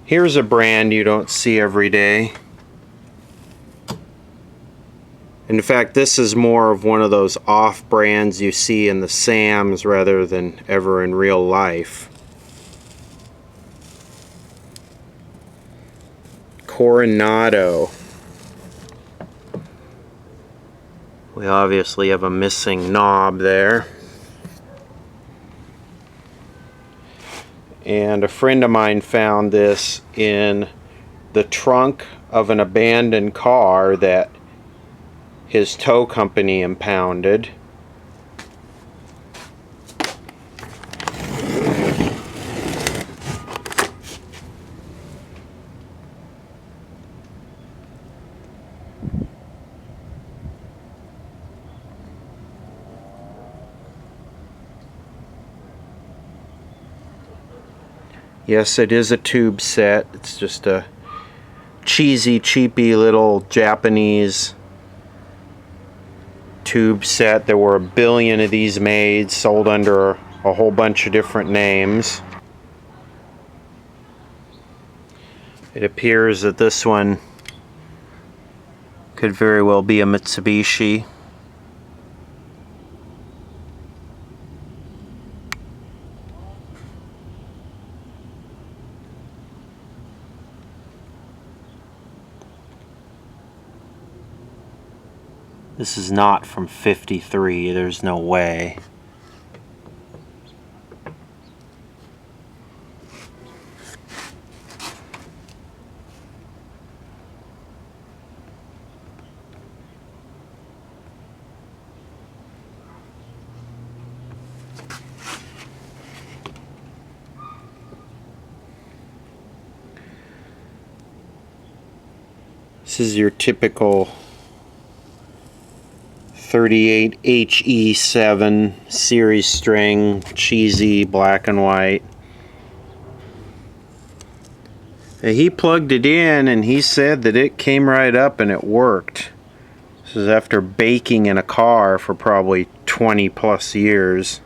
Here's a brand you don't see every day. In fact, this is more of one of those off brands you see in the Sam's rather than ever in real life. Coronado. We obviously have a missing knob there. And a friend of mine found this in the trunk of an abandoned car that his tow company impounded. Yes, it is a tube set. It's just a cheesy, cheapy little Japanese tube set. There were 1 billion of these made, sold under a whole bunch of different names. It appears that this one could very well be a Mitsubishi. This is not from '53, there's no way. This is your typical 38 HE7 series string, cheesy, black and white. He plugged it in and he said that it came right up and it worked. This is after baking in a car for probably 20 plus years.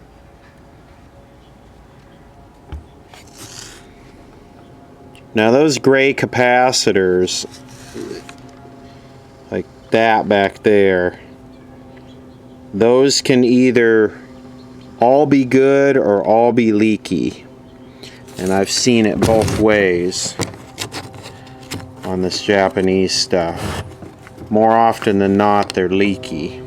Now those gray capacitors, like that back there, those can either all be good or all be leaky. And I've seen it both ways on this Japanese stuff. More often than not, they're leaky.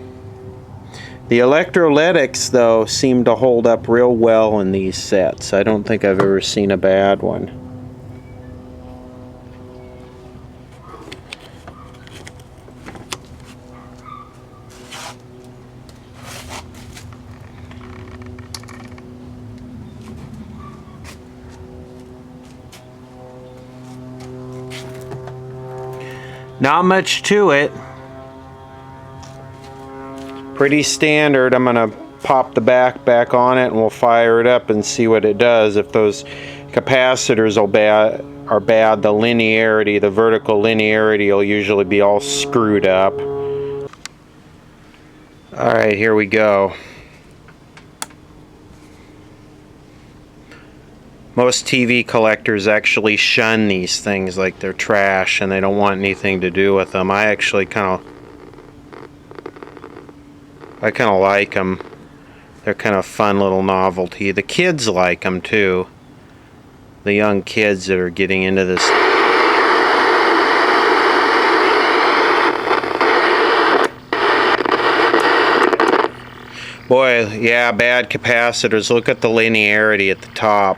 The electrolytics, though, seem to hold up real well in these sets. I don't think I've ever seen a bad one. Not much to it. Pretty standard. I'm gonna pop the back on it and we'll fire it up and see what it does. If those capacitors are bad, the linearity, the vertical linearity will usually be all screwed up. Alright, here we go. Most TV collectors actually shun these things like they're trash and they don't want anything to do with them. I actually kind of like them. They're kind of fun little novelty. The kids like them too. The young kids that are getting into this. Boy, yeah, bad capacitors. Look at the linearity at the top.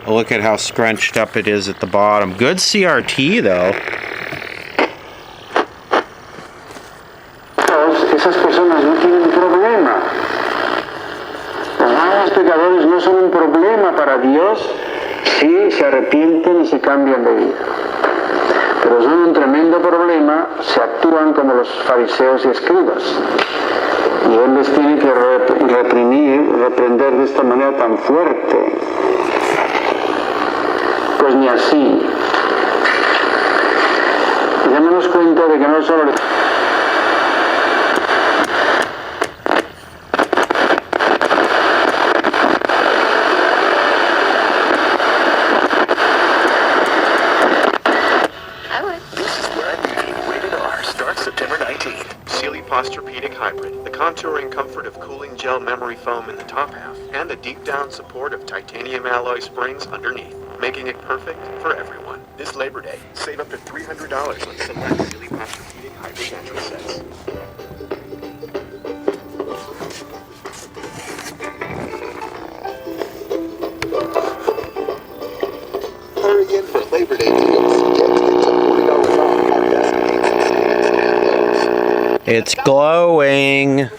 Look at how scrunched up it is at the bottom. Good CRT though. Esas personas no tienen problema. Los ángeles pecadores no son un problema para Dios si se arrepienten y se cambian de vida. Pero son un tremendo problema si actúan como los fariseos y escribas. Y Él les tiene que reprender de esta manera tan fuerte. Pues ni así. Y démonos cuenta de que no solo hybrid, the contouring comfort of cooling gel memory foam in the top half, and the deep down support of titanium alloy springs underneath, making it perfect for everyone. This Labor Day, save up to $300 on select Sealy Posture-Heating hybrid mattress sets. Hurry in for Labor Day deals. Get tickets at $40 off our best deals. It's glowing.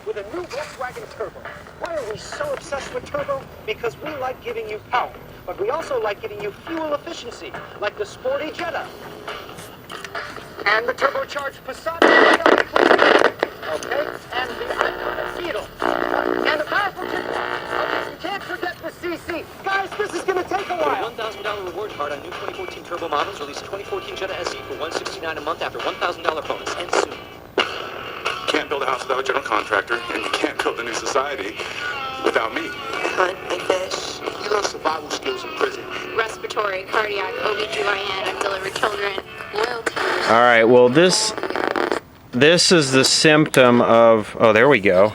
With a new Volkswagen Turbo. Why are we so obsessed with turbo? Because we like giving you power, but we also like giving you fuel efficiency, like the sporty Jetta. And the turbocharged Passat. Okay? And the iconic Beetle. And the powerful Jetta. You can't forget the CC. Guys, this is going to take a while. For a $1,000 reward card on new 2014 turbo models, release 2014 Jetta SE for $169 a month after $1,000 bonus. And soon. Can't build a house without a general contractor, and you can't build a new society without me. Hunt and fish. You learn survival skills in prison. Respiratory, cardiac, OB/GYN, I've delivered children. Loyalty. All right, well this is the symptom of, oh, there we go.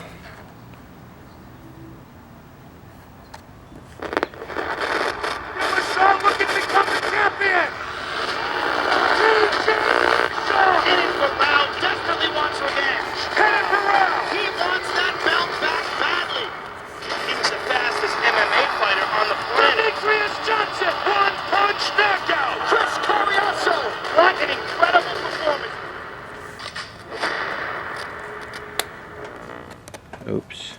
Oops.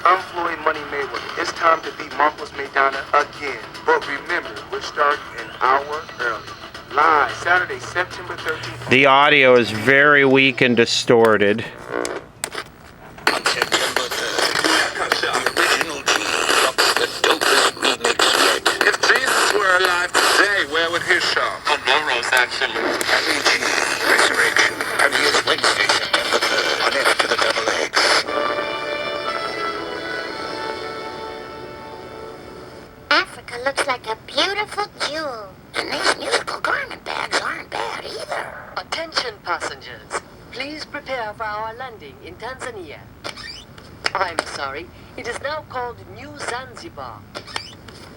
I'm Floyd Money Mayweather. It's time to beat Marcos Maidana again. But remember, we're starting an hour early. Live Saturday, September 13th. The audio is very weak and distorted. If Jesus were alive today, where would his show? Tomorrow's actually Resurrection. And he is Wednesday, September 3rd, on After the Double Eggs. Africa looks like a beautiful jewel. And these musical garment bags aren't bad either. Attention passengers, please prepare for our landing in Tanzania. I'm sorry, it is now called New Zanzibar.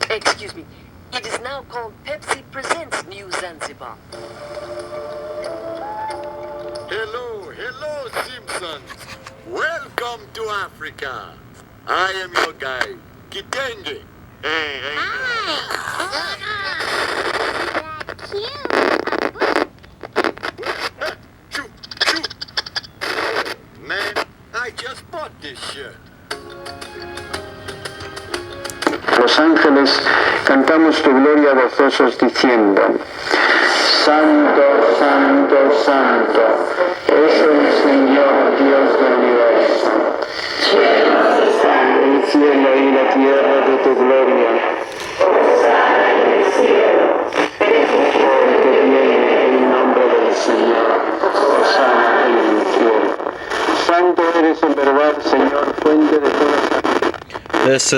Excuse me, it is now called Pepsi Presents New Zanzibar. Hello, Simpsons. Welcome to Africa. I am your guide, Kitenge. Hey. Shoot. Man, I just bought this shirt. Los ángeles cantamos tu gloria gozosos diciendo: Santo, Santo, Santo, es el Señor Dios del universo. Llenos están el cielo y la tierra de tu gloria. Hosana en el cielo. Porque viene el nombre del Señor. Hosana en el cielo. Santo eres en verdad, Señor, fuente de toda sabiduría. This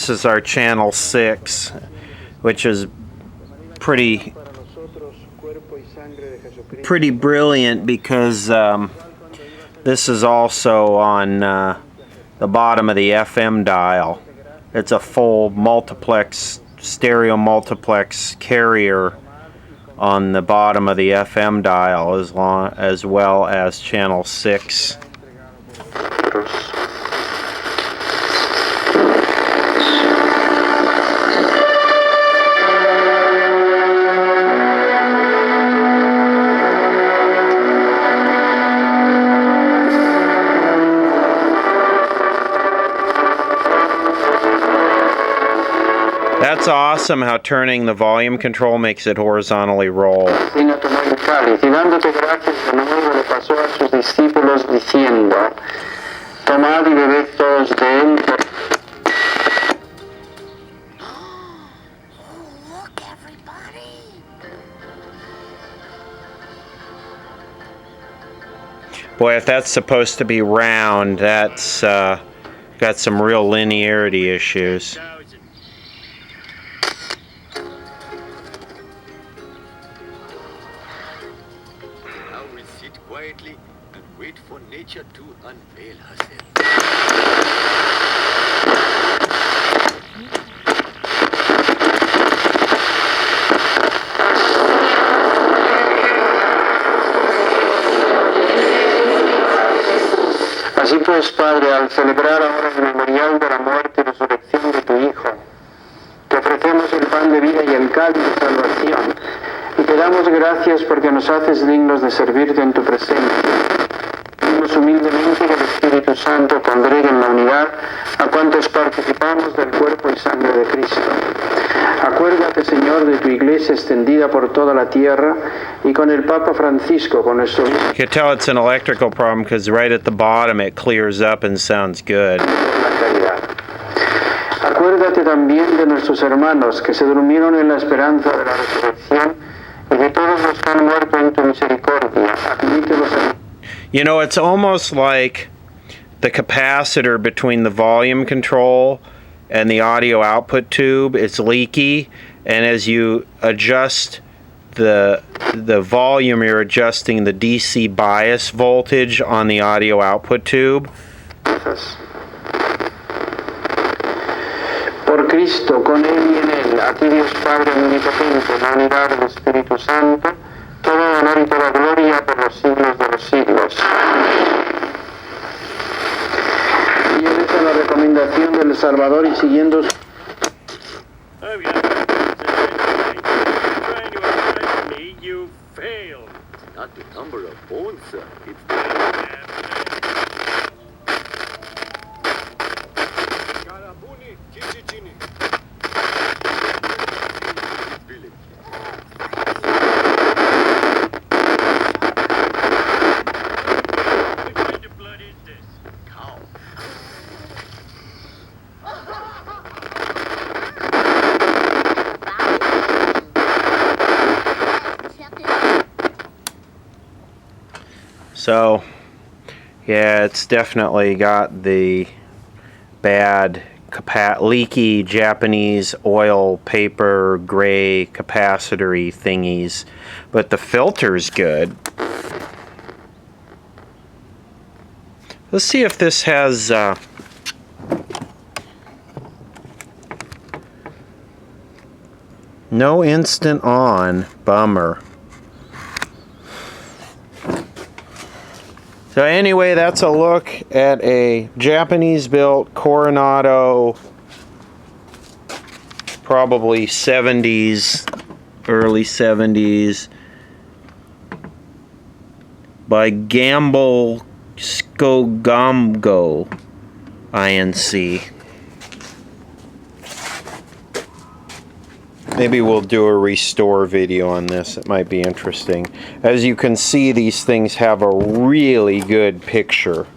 is our channel 6, which is pretty brilliant because this is also on the bottom of the FM dial. It's a full multiplex, stereo multiplex carrier on the bottom of the FM dial, as well as channel 6. That's awesome how turning the volume control makes it horizontally roll. Vino a tomar el cáliz y dándote gracias de nuevo le pasó a sus discípulos diciendo: Tomad y bebed todos de él. Look, everybody. Boy, if that's supposed to be round, that's got some real linearity issues. Now we sit quietly and wait for nature to unveil herself. Así pues, Padre, al celebrar ahora el memorial de la muerte y resurrección de tu Hijo, te ofrecemos el pan de vida y el cáliz de salvación, y te damos gracias porque nos haces dignos de servirte en tu presencia. Pedimos humildemente que el Espíritu Santo congregue en la unidad a cuantos participamos del cuerpo y sangre de Cristo. Acuérdate, Señor, de tu iglesia extendida por toda la tierra y con el Papa Francisco, con nuestro obispo. You can tell it's an electrical problem because right at the bottom it clears up and sounds good. Acuérdate también de nuestros hermanos que se durmieron en la esperanza de la resurrección y de todos los que han muerto en tu misericordia. Admítelos a... You know, it's almost like the capacitor between the volume control and the audio output tube. It's leaky, and as you adjust the volume, you're adjusting the DC bias voltage on the audio output tube. Por Cristo, con Él y en Él, a ti Dios Padre omnipotente, en la unidad del Espíritu Santo, todo honor y toda gloria por los siglos de los siglos. Fieles a la recomendación del Salvador y siguiendo su... You failed. Not the number of bones, sir. It's the Karabuni, Chichichini. Village. What kind of blood is this? Cow. So, yeah, it's definitely got the bad, leaky Japanese oil paper gray capacitor-y thingies, but the filter's good. Let's see if this has no instant on. Bummer. So anyway, that's a look at a Japanese-built Coronado, probably 70s, early 70s, by Gamble-SkoGMO, INC. Maybe we'll do a restore video on this. It might be interesting. As you can see, these things have a really good picture.